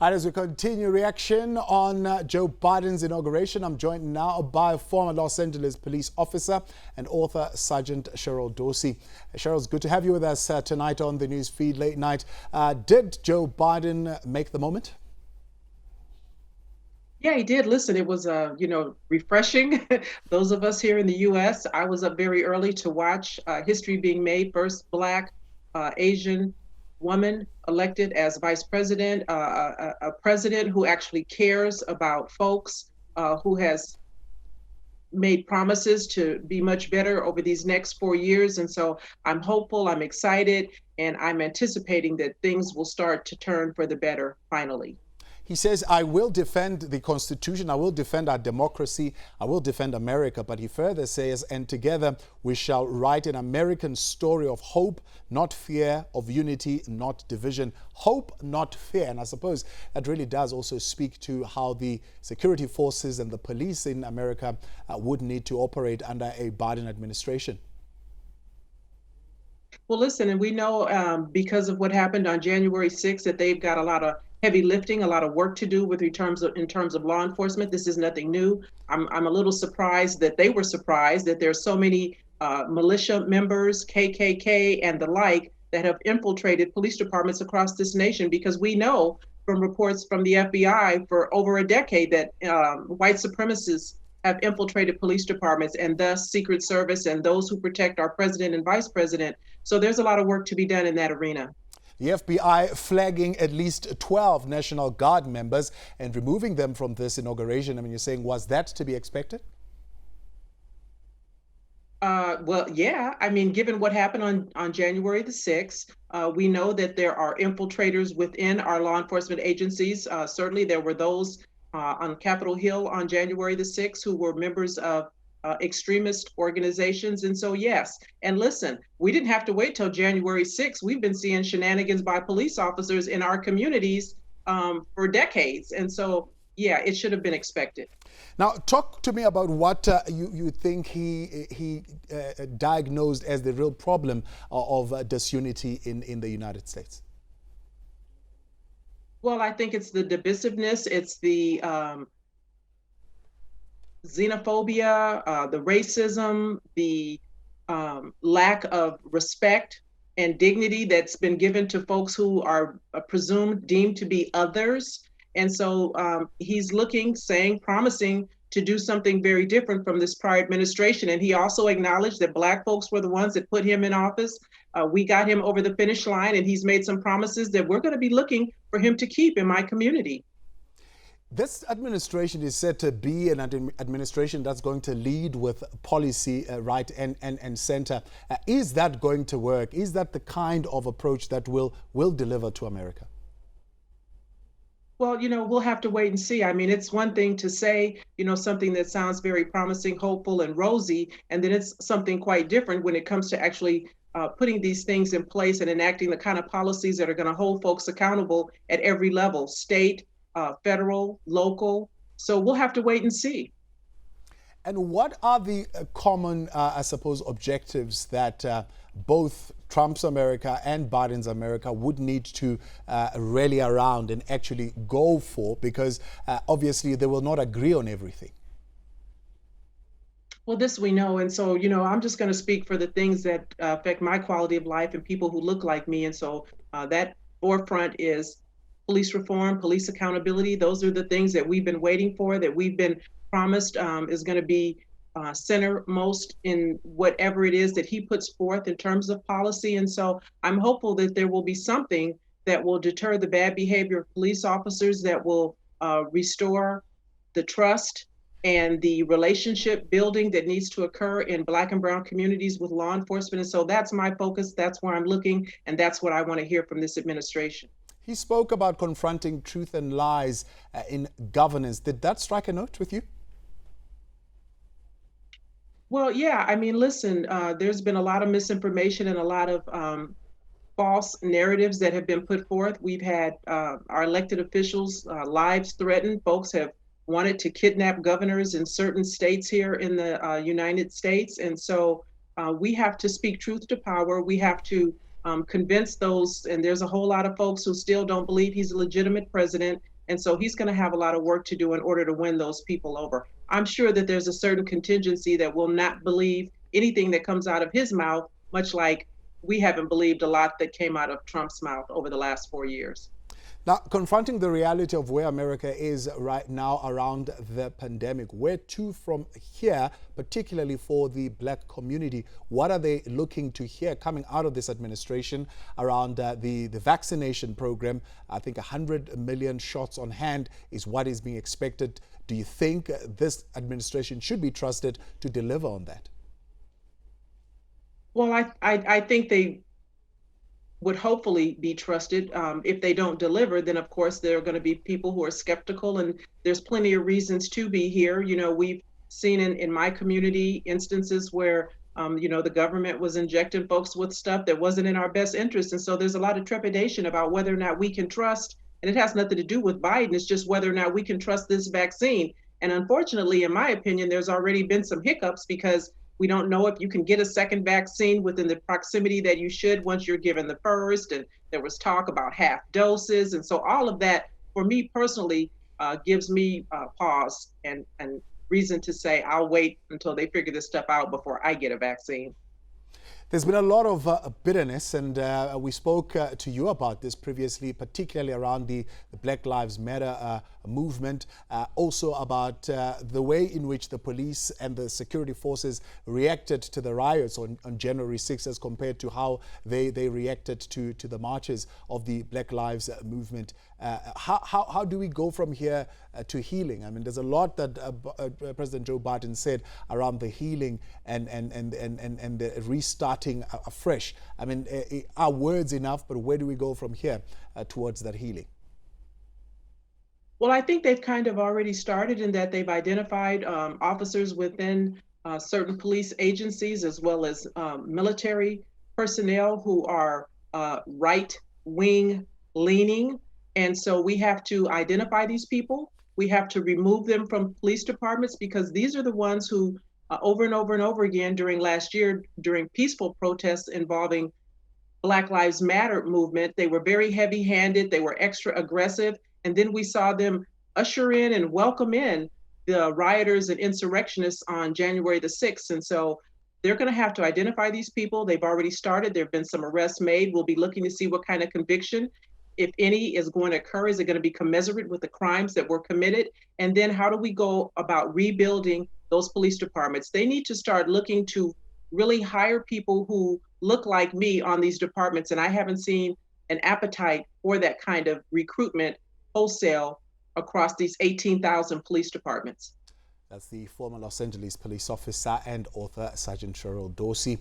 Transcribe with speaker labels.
Speaker 1: And as we continue reaction on Joe Biden's inauguration, I'm joined now by former Los Angeles police officer and author Sergeant Cheryl Dorsey. Cheryl, it's good to have you with us tonight on the news feed late night. Did Joe Biden make the moment?
Speaker 2: Yeah, he did. Listen, it was, refreshing. Those of us here in the U.S., I was up very early to watch history being made. First Black, Asian woman elected as vice president, a president who actually cares about folks, who has made promises to be much better over these next 4 years. And so I'm hopeful, I'm excited, and I'm anticipating that things will start to turn for the better finally.
Speaker 1: He says, I will defend the Constitution, I will defend our democracy, I will defend America. But he further says, and together we shall write an American story of hope, not fear, of unity, not division. Hope, not fear. And I suppose that really does also speak to how the security forces and the police in America would need to operate under a Biden administration.
Speaker 2: Well, listen, and we know because of what happened on January 6th that they've got a lot of heavy lifting, a lot of work to do in terms of law enforcement. This is nothing new. I'm a little surprised that they were surprised that there's so many militia members, KKK and the like, that have infiltrated police departments across this nation, because we know from reports from the FBI for over a decade that white supremacists have infiltrated police departments, and thus Secret Service and those who protect our president and vice president. So there's a lot of work to be done in that arena.
Speaker 1: The FBI flagging at least 12 National Guard members and removing them from this inauguration. I mean, you're saying, was that to be expected?
Speaker 2: Well, yeah. I mean, given what happened on January the 6th, we know that there are infiltrators within our law enforcement agencies. Certainly there were those on Capitol Hill on January the 6th who were members of extremist organizations. And so, yes. And listen, we didn't have to wait till January 6th. We've been seeing shenanigans by police officers in our communities for decades. And so, yeah, it should have been expected.
Speaker 1: Now, talk to me about what you think he diagnosed as the real problem of disunity in the United States.
Speaker 2: Well, I think it's the divisiveness. It's the xenophobia, the racism, the lack of respect and dignity that's been given to folks who are deemed to be others. And so he's promising to do something very different from this prior administration. And he also acknowledged that Black folks were the ones that put him in office. We got him over the finish line, and he's made some promises that we're going to be looking for him to keep in my community.
Speaker 1: This administration is said to be an administration that's going to lead with policy right and center. Is that going to work? Is that the kind of approach that will deliver to America?
Speaker 2: Well, we'll have to wait and see. I mean, it's one thing to say, something that sounds very promising, hopeful, and rosy, and then it's something quite different when it comes to actually putting these things in place and enacting the kind of policies that are going to hold folks accountable at every level, state, federal, local. So we'll have to wait and see.
Speaker 1: And what are the common, I suppose, objectives that both Trump's America and Biden's America would need to rally around and actually go for? Because obviously they will not agree on everything.
Speaker 2: Well, this we know. And so, I'm just going to speak for the things that affect my quality of life and people who look like me. And so that forefront is police reform, police accountability. Those are the things that we've been waiting for, that we've been promised is going to be centermost in whatever it is that he puts forth in terms of policy. And so I'm hopeful that there will be something that will deter the bad behavior of police officers, that will restore the trust and the relationship building that needs to occur in Black and brown communities with law enforcement. And so that's my focus. That's where I'm looking. And that's what I want to hear from this administration.
Speaker 1: He spoke about confronting truth and lies in governance. Did that strike a note with you?
Speaker 2: Well, yeah. I mean, listen, there's been a lot of misinformation and a lot of false narratives that have been put forth. We've had our elected officials' lives threatened. Folks have wanted to kidnap governors in certain states here in the United States. And so we have to speak truth to power. We have to convince those, and there's a whole lot of folks who still don't believe he's a legitimate president, And so he's going to have a lot of work to do in order to win those people over. I'm sure that there's a certain contingency that will not believe anything that comes out of his mouth, much like we haven't believed a lot that came out of Trump's mouth over the last 4 years.
Speaker 1: Now, confronting the reality of where America is right now around the pandemic, where to from here, particularly for the black community? What are they looking to hear coming out of this administration around the vaccination program? I think 100 million shots on hand is what is being expected. Do you think this administration should be trusted to deliver on that?
Speaker 2: Well, I think they would hopefully be trusted. If they don't deliver, then of course there are going to be people who are skeptical, and there's plenty of reasons to be here. You know, we've seen in my community instances where the government was injecting folks with stuff that wasn't in our best interest, and so there's a lot of trepidation about whether or not we can trust. And it has nothing to do with Biden. It's just whether or not we can trust this vaccine. And unfortunately, in my opinion, there's already been some hiccups because we don't know if you can get a second vaccine within the proximity that you should once you're given the first. And there was talk about half doses. And so all of that, for me personally, gives me pause and reason to say I'll wait until they figure this stuff out before I get a vaccine.
Speaker 1: There's been a lot of bitterness, and we spoke to you about this previously, particularly around the Black Lives Matter movement, also about the way in which the police and the security forces reacted to the riots on January 6th as compared to how they reacted to the marches of the Black Lives movement. How do we go from here to healing? I mean, there's a lot that President Joe Biden said around the healing and the restarting afresh. I mean, are words enough, but where do we go from here towards that healing?
Speaker 2: Well, I think they've kind of already started in that they've identified officers within certain police agencies as well as military personnel who are right-wing leaning. And so we have to identify these people. We have to remove them from police departments because these are the ones who over and over and over again during last year, during peaceful protests involving Black Lives Matter movement, they were very heavy-handed, they were extra aggressive, and then we saw them usher in and welcome in the rioters and insurrectionists on January the 6th. And so they're going to have to identify these people. They've already started. There have been some arrests made. We'll be looking to see what kind of conviction, if any, is going to occur. Is it going to be commensurate with the crimes that were committed? And then how do we go about rebuilding those police departments? They need to start looking to really hire people who look like me on these departments. And I haven't seen an appetite for that kind of recruitment wholesale across these 18,000 police departments.
Speaker 1: That's the former Los Angeles police officer and author, Sergeant Cheryl Dorsey.